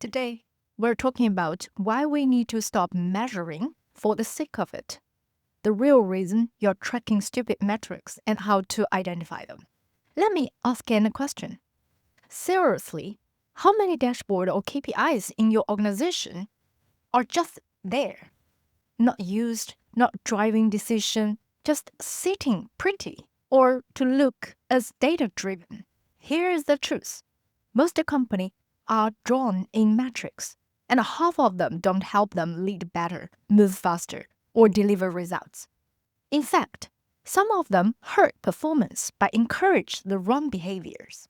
Today, we're talking about why we need to stop measuring for the sake of it, the real reason you're tracking stupid metrics, and how to identify them. Let me ask you a question. Seriously, how many dashboard or KPIs in your organization are just there? Not used, not driving decision, just sitting pretty or to look as data-driven. Here is the truth. Most companies are drawn in metrics, and half of them don't help them lead better, move faster, or deliver results. In fact, some of them hurt performance by encourage the wrong behaviors.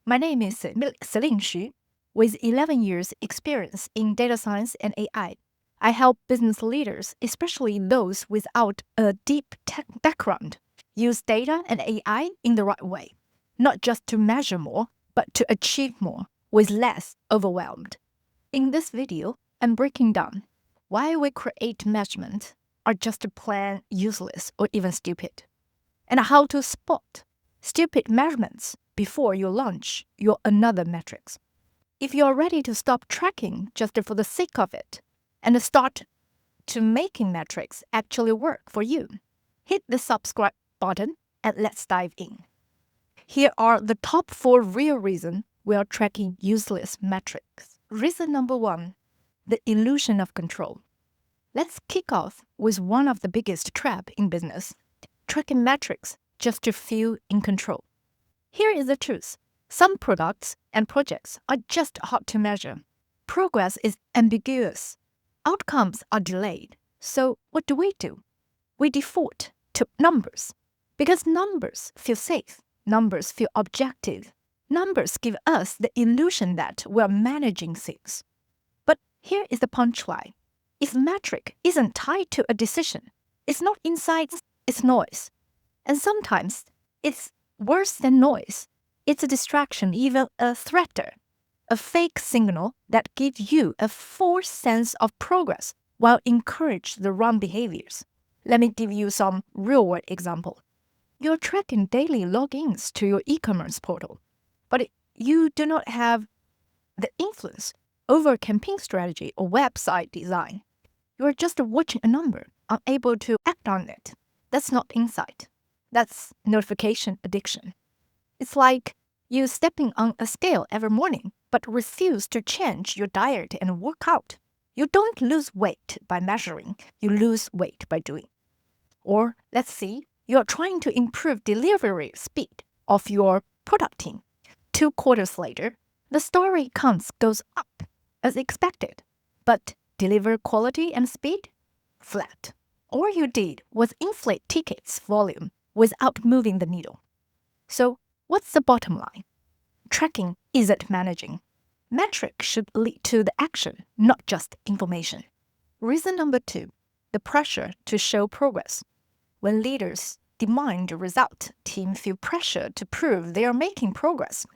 My name is Celine Xu. With 11 years experience in data science and AI, I help business leaders, especially those without a deep tech background, use data and AI in the right way, not just to measure more, but to achieve more with less overwhelmed. In this video, I'm breaking down why we create measurement are just plain useless or even stupid, and how to spot stupid measurements before you launch your another metrics. If you're ready to stop tracking just for the sake of it and start to making metrics actually work for you, hit the subscribe button and let's dive in. Here are the top 4 real reasons we are tracking useless metrics. Reason number 1, the illusion of control. Let's kick off with one of the biggest traps in business, tracking metrics just to feel in control. Here is the truth. Some products and projects are just hard to measure. Progress is ambiguous. Outcomes are delayed. So what do? We default to numbers because numbers feel safe. Numbers feel objective. Numbers give us the illusion that we're managing things. But here is the punchline. If metric isn't tied to a decision, it's not insights, it's noise. And sometimes it's worse than noise. It's a distraction, even a threater, a fake signal that gives you a false sense of progress while encourage the wrong behaviors. Let me give you some real-world example. You're tracking daily logins to your e-commerce portal, but you do not have the influence over campaign strategy or website design. You're just watching a number, unable to act on it. That's not insight. That's notification addiction. It's like you stepping on a scale every morning, but refuse to change your diet and work out. You don't lose weight by measuring. You lose weight by doing. Or let's see, you're trying to improve delivery speed of your product team. 2 quarters later, the story counts goes up as expected, but deliver quality and speed? Flat. All you did was inflate tickets volume without moving the needle. So what's the bottom line? Tracking isn't managing. Metric should lead to the action, not just information. Reason number 2, the pressure to show progress. When leaders demand the result, teams feel pressure to prove they are making progress.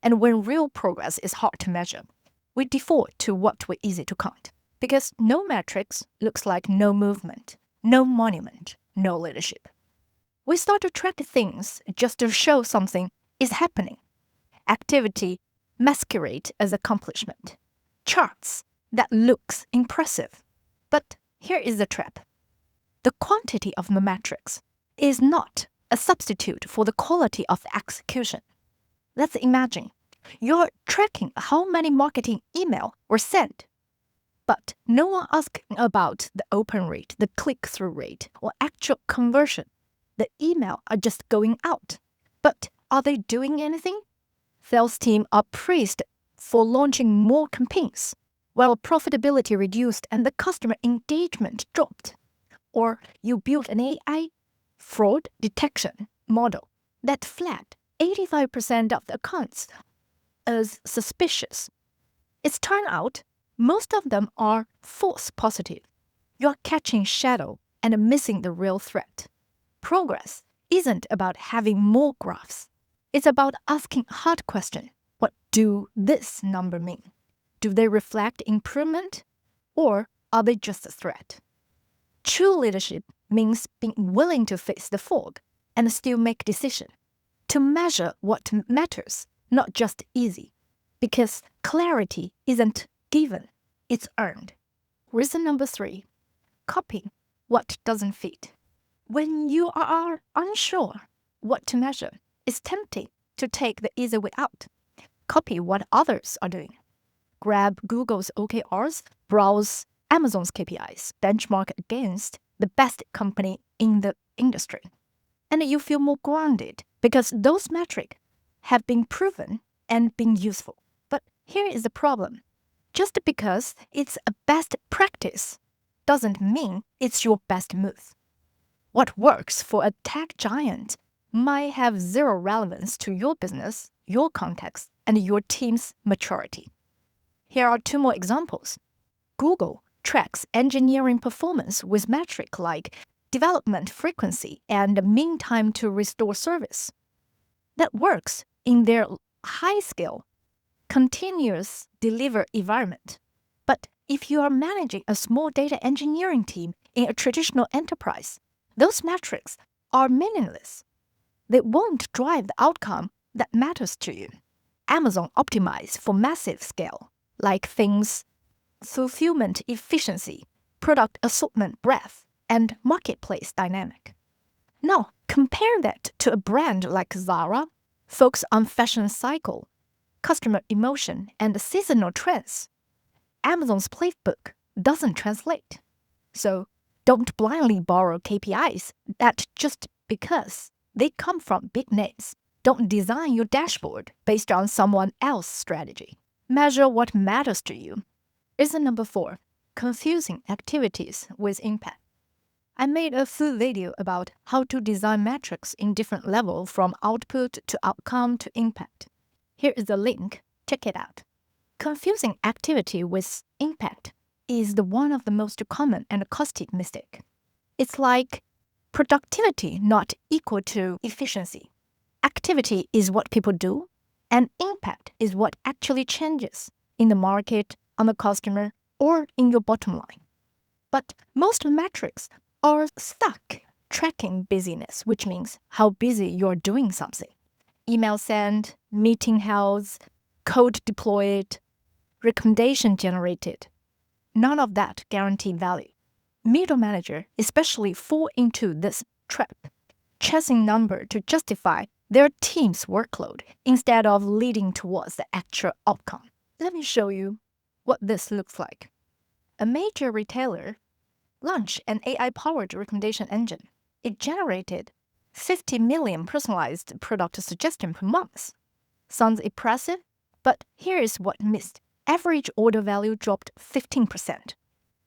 And when real progress is hard to measure, we default to what we're easy to count. Because no metrics looks like no movement, no monument, no leadership. We start to track things just to show something is happening. Activity masquerade as accomplishment. Charts that looks impressive. But here is the trap. The quantity of the metrics is not a substitute for the quality of execution. Let's imagine you're tracking how many marketing emails were sent, but no one asks about the open rate, the click-through rate, or actual conversion. The emails are just going out. But are they doing anything? Sales teams are praised for launching more campaigns, while profitability reduced and the customer engagement dropped. Or you built an AI fraud detection model that flagged 85% of the accounts as suspicious. It's turned out most of them are false positive. You're catching shadow and missing the real threat. Progress isn't about having more graphs. It's about asking hard questions. What do this number mean? Do they reflect improvement? Or are they just a threat? True leadership means being willing to face the fog and still make decisions. To measure what matters, not just easy. Because clarity isn't given, it's earned. Reason number 3, copy what doesn't fit. When you are unsure what to measure, it's tempting to take the easy way out. Copy what others are doing. Grab Google's OKRs, browse Amazon's KPIs, benchmark against the best company in the industry. And you feel more grounded because those metrics have been proven and been useful. But here is the problem. Just because it's a best practice doesn't mean it's your best move. What works for a tech giant might have zero relevance to your business, your context, and your team's maturity. Here are 2 more examples. Google tracks engineering performance with metrics like development frequency and mean time to restore service. That works in their high-scale, continuous deliver environment. But if you are managing a small data engineering team in a traditional enterprise, those metrics are meaningless. They won't drive the outcome that matters to you. Amazon optimized for massive scale, like things fulfillment efficiency, product assortment breadth, and marketplace dynamic. Now, compare that to a brand like Zara, focus on fashion cycle, customer emotion, and seasonal trends. Amazon's playbook doesn't translate. So, don't blindly borrow KPIs that just because they come from big names. Don't design your dashboard based on someone else's strategy. Measure what matters to you. Reason number 4, confusing activities with impact. I made a full video about how to design metrics in different levels from output to outcome to impact. Here is the link. Check it out. Confusing activity with impact is one of the most common and costly mistake. It's like productivity not equal to efficiency. Activity is what people do, and impact is what actually changes in the market, on the customer, or in your bottom line. But most metrics are stuck tracking busyness, which means how busy you're doing something. Email sent, meeting held, code deployed, recommendation generated. None of that guarantee value. Middle manager especially fall into this trap, chasing number to justify their team's workload instead of leading towards the actual outcome. Let me show you what this looks like. A major retailer launched an AI-powered recommendation engine. It generated 50 million personalized product suggestions per month. Sounds impressive, but here is what missed. Average order value dropped 15%.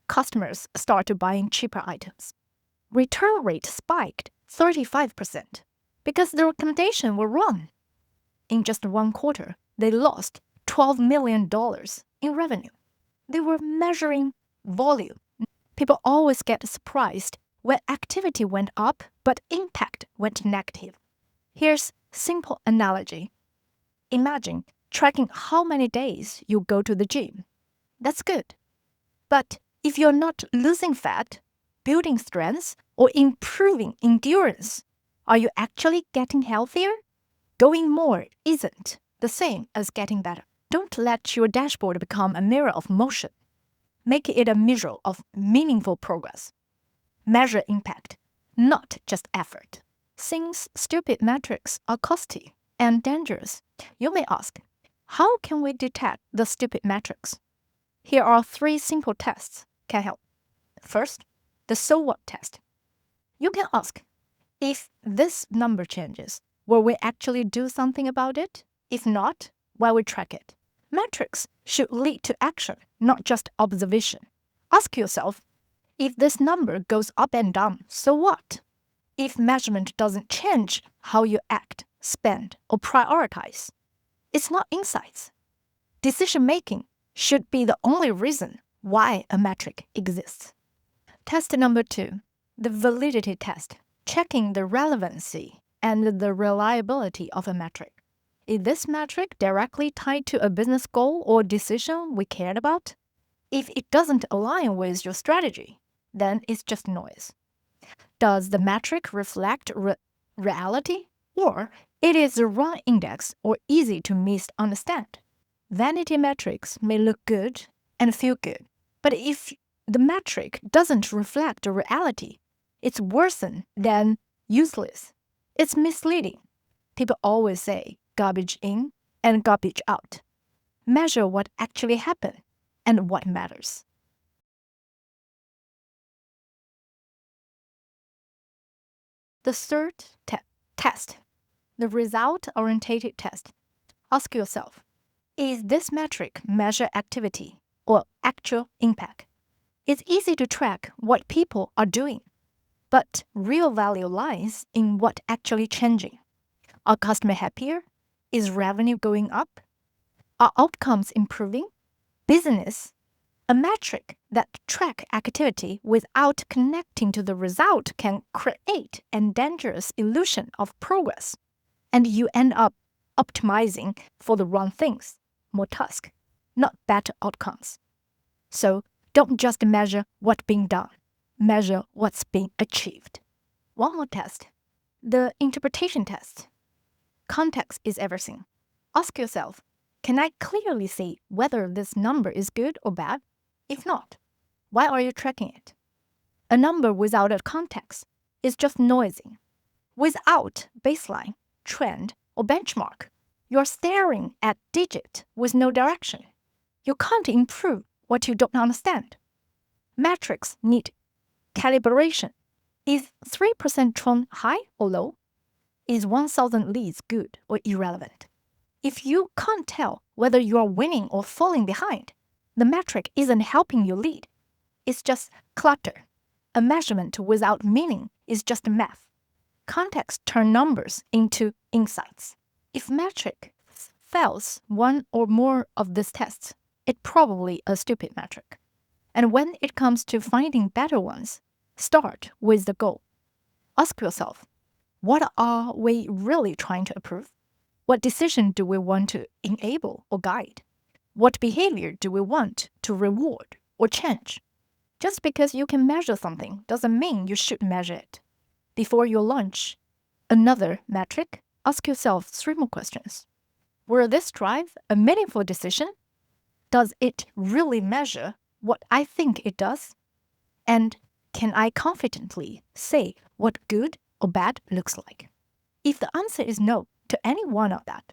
Customers started buying cheaper items. Return rate spiked 35% because the recommendation were wrong. In just 1 quarter, they lost $12 million in revenue. They were measuring volume. People always get surprised when activity went up but impact went negative. Here's simple analogy. Imagine tracking how many days you go to the gym. That's good. But if you're not losing fat, building strength, or improving endurance, are you actually getting healthier? Going more isn't the same as getting better. Don't let your dashboard become a mirror of motion. Make it a measure of meaningful progress. Measure impact, not just effort. Since stupid metrics are costly and dangerous, you may ask, how can we detect the stupid metrics? Here are 3 simple tests can help. First, the so what test. You can ask, if this number changes, will we actually do something about it? If not, why we track it? Metrics should lead to action, not just observation. Ask yourself, if this number goes up and down, so what? If measurement doesn't change how you act, spend, or prioritize, it's not insights. Decision-making should be the only reason why a metric exists. Test number 2, the validity test, checking the relevancy and the reliability of a metric. Is this metric directly tied to a business goal or decision we cared about? If it doesn't align with your strategy, then it's just noise. Does the metric reflect reality? Or it is the wrong index or easy to misunderstand? Vanity metrics may look good, and feel good. But if the metric doesn't reflect the reality, it's worse than useless. It's misleading. People always say garbage in and garbage out. Measure what actually happened and what matters. The third test, the result-oriented test. Ask yourself, is this metric measure activity or actual impact? It's easy to track what people are doing, but real value lies in what actually changing. Are customers happier? Is revenue going up? Are outcomes improving? Business, a metric that track activity without connecting to the result can create a dangerous illusion of progress, and you end up optimizing for the wrong things, more tasks, not better outcomes. So don't just measure what's being done, measure what's being achieved. One more test, the interpretation test. Context is everything. Ask yourself, can I clearly see whether this number is good or bad? If not, why are you tracking it? A number without a context is just noisy. Without baseline, trend, or benchmark, you're staring at digit with no direction. You can't improve what you don't understand. Metrics need calibration. Is 3% churn high or low? Is 1,000 leads good or irrelevant? If you can't tell whether you are winning or falling behind, the metric isn't helping you lead. It's just clutter. A measurement without meaning is just math. Context turns numbers into insights. If metric fails one or more of these tests, it's probably a stupid metric. And when it comes to finding better ones, start with the goal. Ask yourself, what are we really trying to improve? What decision do we want to enable or guide? What behavior do we want to reward or change? Just because you can measure something doesn't mean you should measure it. Before you launch another metric, ask yourself 3 more questions. Will this drive a meaningful decision? Does it really measure what I think it does? And can I confidently say what good or bad looks like? If the answer is no to any one of that,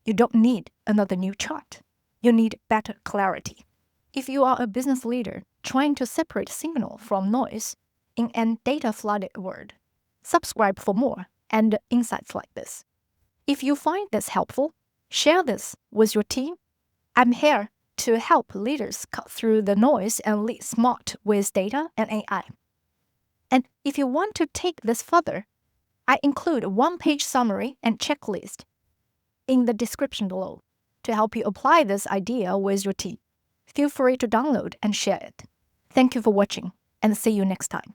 you don't need another new chart. You need better clarity. If you are a business leader trying to separate signal from noise in a data-flooded world, subscribe for more and insights like this. If you find this helpful, share this with your team. I'm here to help leaders cut through the noise and lead smart with data and AI. And if you want to take this further, I include a 1-page summary and checklist in the description below to help you apply this idea with your team. Feel free to download and share it. Thank you for watching, and see you next time.